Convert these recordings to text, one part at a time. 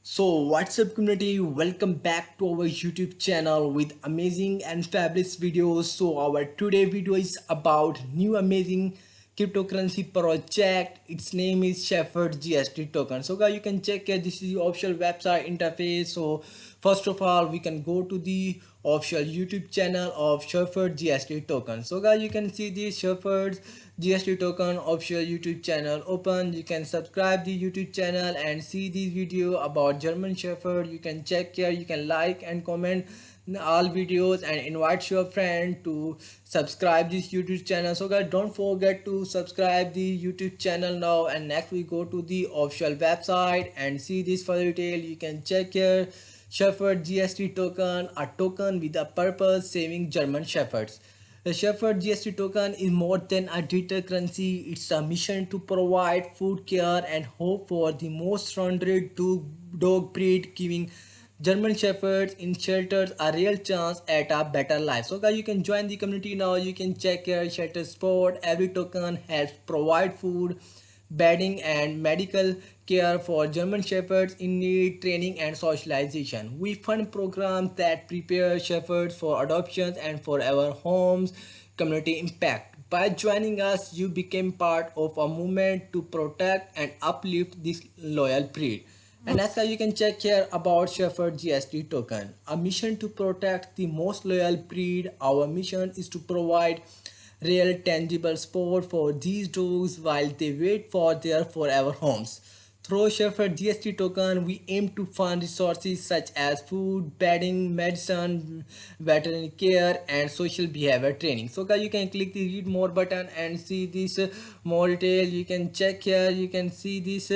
So what's up community, welcome back to our YouTube channel with amazing and fabulous videos. So our today video is about new amazing cryptocurrency project. Its name is Shepherd GST token. So guys, you can check this is the official website interface. So first of all, we can go to the official YouTube channel of Shepherd GST token. So guys, you can see the Shepherd GST token official YouTube channel open. You can subscribe the YouTube channel and see this video about German Shepherd. You can check here, you can like and comment all videos and invite your friend to subscribe this YouTube channel. So guys, don't forget to subscribe the YouTube channel now. And next we go to the official website and see this further detail. You can check here Shepherd GST token, a token with a purpose saving German Shepherds. The Shepherd GST token is more than a digital currency. It's a mission to provide food, care, and hope for the most surrounded dog breed, giving German Shepherds in shelters a real chance at a better life. So guys, you can join the community now. You can check your shelter spot. Every token helps provide food, bedding, and medical care for German Shepherds in need, training, and socialization. We fund programs that prepare shepherds for adoptions and for our homes community impact. By joining us, you became part of a movement to protect and uplift this loyal breed. And as you can check here about Shepherd GST token, a mission to protect the most loyal breed. Our mission is to provide real tangible support for these dogs while they wait for their forever homes. Through Shepherd GST token, we aim to fund resources such as food, bedding, medicine, veterinary care, and social behavior training. So guys, you can click the read more button and see this more detail. You can check here. You can see this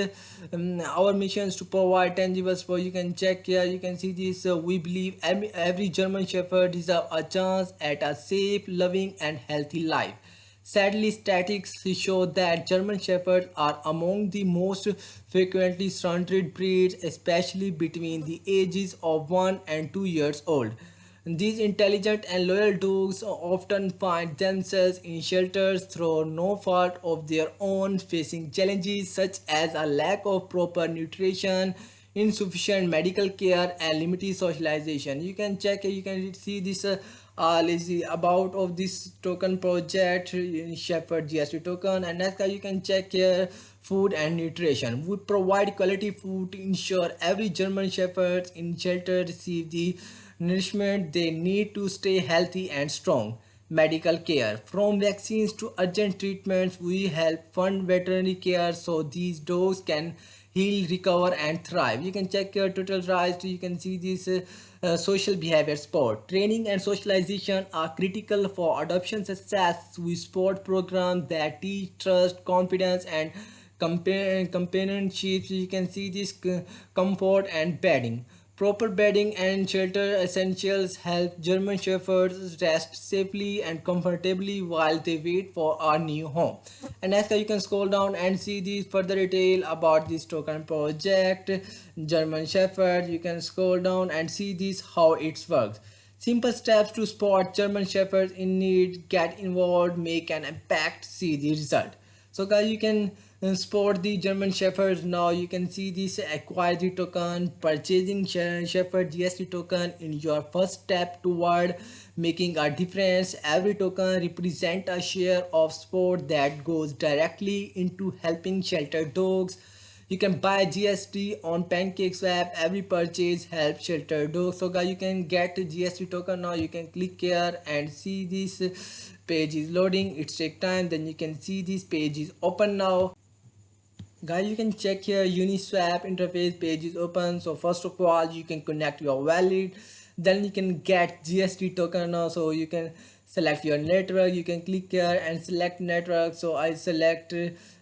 our missions to provide tangible support. You can check here. You can see this. We believe every German Shepherd deserves a chance at a safe, loving, and healthy life. Sadly, statistics show that German Shepherds are among the most frequently surrendered breeds, especially between the ages of 1 and 2 years old. These intelligent and loyal dogs often find themselves in shelters through no fault of their own, facing challenges such as a lack of proper nutrition, insufficient medical care, and limited socialization. You can check, you can see this let's see about of this token project Shepherd GST token. And next you can check here food and nutrition. We provide quality food to ensure every German Shepherd in shelter receive the nourishment they need to stay healthy and strong. Medical care, from vaccines to urgent treatments, we help fund veterinary care so these dogs can heal, recover, and thrive. You can check your total rise. You can see this social behavior support. Training and socialization are critical for adoption success. We support programs that teach trust, confidence, and companionship. You can see this comfort and bedding. Proper bedding and shelter essentials help German Shepherds rest safely and comfortably while they wait for a new home. And next you can scroll down and see the further detail about this token project German Shepherd. You can scroll down and see this how it works. Simple steps to spot German Shepherds in need, get involved, make an impact, see the result. So guys, you can spot the German Shepherds now. You can see this acquire the token, purchasing Shepherd GST token in your first step toward making a difference. Every token represents a share of support that goes directly into helping shelter dogs. You can buy GST on PancakeSwap. Every purchase helps shelter dogs. So guys, you can get GST token now. You can click here and see this page is loading. It takes time. Then you can see this page is open now. Guys, you can check here Uniswap interface page is open. So first of all, you can connect your wallet. Then you can get GST token now. So you can select your network. You can click here and select network. So I select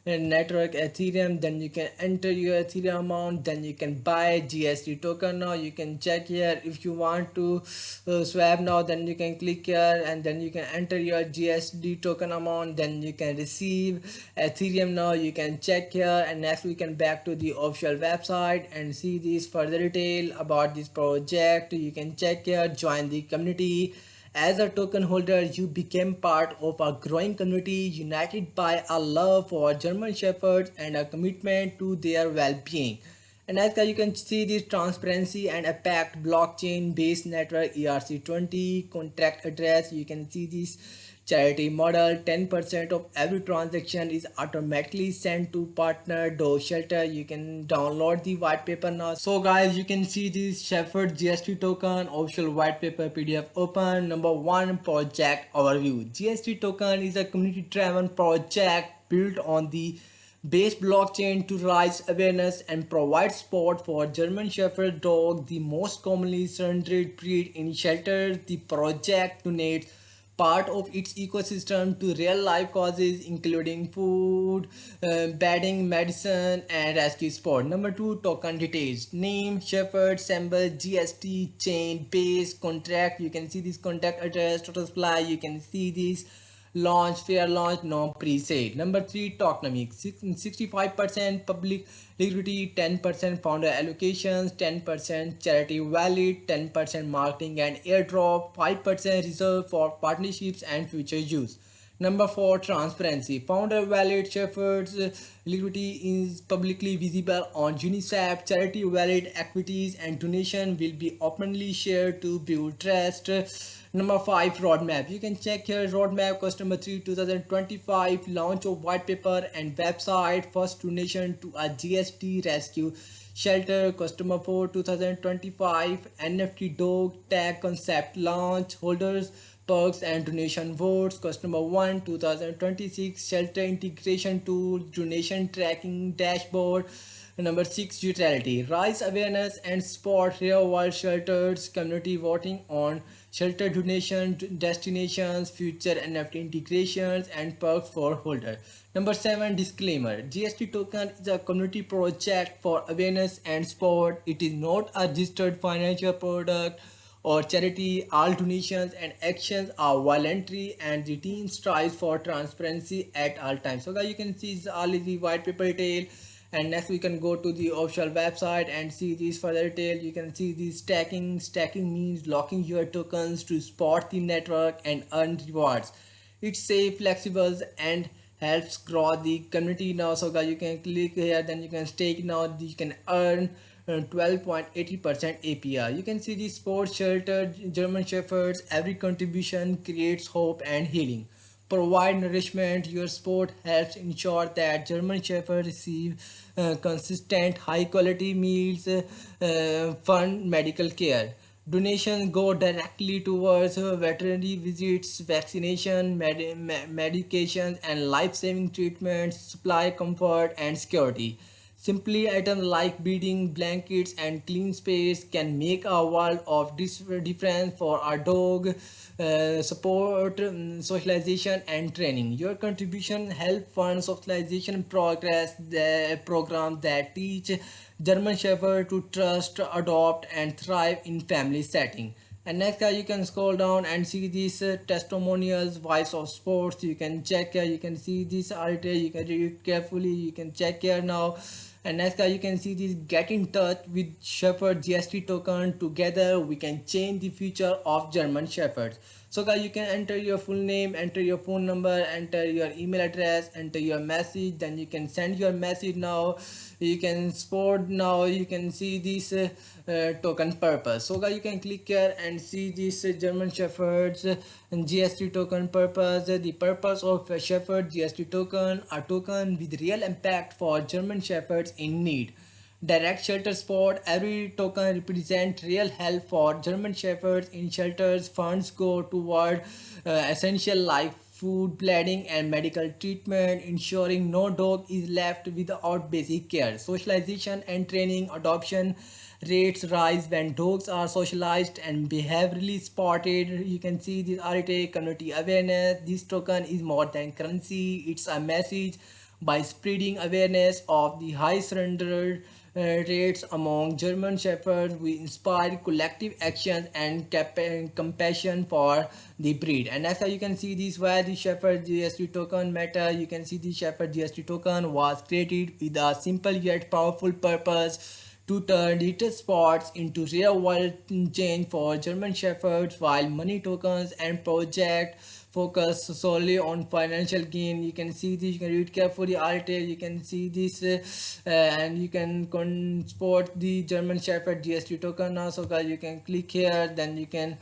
network Ethereum. Then you can enter your Ethereum amount. Then you can buy GST token now. You can check here if you want to swap now. Then you can click here and then you can enter your GST token amount. Then you can receive Ethereum now. You can check here and next we can back to the official website and see this further detail about this project. You can check here, join the community. As a token holder, you became part of a growing community united by a love for German Shepherds and a commitment to their well-being. And as you can see this transparency and a packed blockchain based network ERC20 contract address. You can see this charity model. 10% of every transaction is automatically sent to partner Dog Shelter. You can download the white paper now. So guys, you can see this Shepherd GST token official white paper PDF open. Number one, project overview. GST token is a community driven project built on the base blockchain to raise awareness and provide support for German Shepherd dog, the most commonly surrendered breed in shelters. The project donates part of its ecosystem to real life causes including food, bedding, medicine, and rescue support. Number two, token details: name, Shepherd, symbol, GST, chain, base, contract. You can see this contact address, total supply. You can see this launch, fair launch, no pre-sale. Number three, tokenomics: 65% public liquidity, 10% founder allocations, 10% charity wallet, 10% marketing and airdrop, 5% reserved for partnerships and future use. Number four, transparency. Founder wallet Shepherd's liquidity is publicly visible on Uniswap. Charity wallet equities and donation will be openly shared to build trust. Number five, roadmap. You can check here roadmap. Customer 3 2025 launch of white paper and website. First donation to a GST rescue shelter. Customer 4 2025 NFT dog tag concept launch. Holders perks and donation votes. Customer 1 2026 shelter integration tool, donation tracking dashboard. Number 6, utility: rise awareness and support real world shelters, community voting on shelter donation destinations, future NFT integrations, and perks for holders. Number 7, disclaimer: GST token is a community project for awareness and support. It is not a registered financial product or charity. All donations and actions are voluntary and the team strives for transparency at all times. So guys, you can see all is the white paper detail. And next we can go to the official website and see this further detail. You can see the stacking means locking your tokens to support the network and earn rewards. It's safe, flexible, and helps grow the community. Now so guys, you can click here, then you can stake. Now you can earn 12.80% APR. You can see the sports shelter German Shepherds. Every contribution creates hope and healing. Provide nourishment. Your sport helps ensure that German Shepherds receive consistent high quality meals, fund medical care. Donations go directly towards veterinary visits, vaccination, medications, and life-saving treatments, supply comfort and security. Simply items like bedding, blankets, and clean space can make a world of difference for our dog. Support socialization and training. Your contribution help fund socialization progress, the program that teach German Shepherd to trust, adopt, and thrive in family setting. And next you can scroll down and see these testimonials, voice of sports. You can check here, you can see this article, you can read it carefully, you can check here now. And next you can see this: get in touch with Shepherd GST token. Together we can change the future of German Shepherds. So guys, you can enter your full name, enter your phone number, enter your email address, enter your message, then you can send your message. Now you can support. Now you can see this token purpose. So guys, you can click here and see this German Shepherds and GST token purpose. The purpose of Shepherd GST token: a token with real impact for German Shepherds in need. Direct shelter support: every token represents real help for German Shepherds in shelters. Funds go toward essential like food, bedding, and medical treatment, ensuring no dog is left without basic care. Socialization and training: adoption rates rise when dogs are socialized and behaviorally spotted. You can see this article: community awareness. This token is more than currency, it's a message. By spreading awareness of the high surrender rates among German Shepherds, we inspire collective action and compassion for the breed. And as you can see this, where the Shepherd GST token matter. You can see the Shepherd GST token was created with a simple yet powerful purpose: to turn little spots into real world change for German Shepherds, while money tokens and project focus solely on financial gain. You can see this, you can read carefully article, you can see this, and you can spot the German Shepherd GST token now. So guys, you can click here, then you can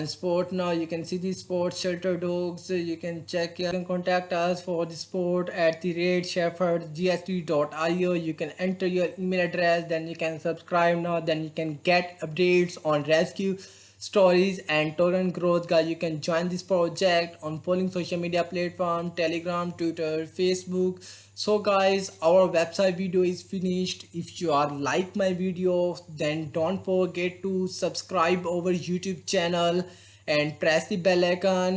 sport now. You can see the sport shelter dogs. You can check here. You can contact us for the sport at the rate shepherdgst.io. You can enter your email address, then you can subscribe now, then you can get updates on rescue stories and torrent growth. Guys, you can join this project on following social media platform: Telegram, Twitter, Facebook. So guys, our website video is finished. If you are like my video, then don't forget to subscribe our YouTube channel and press the bell icon.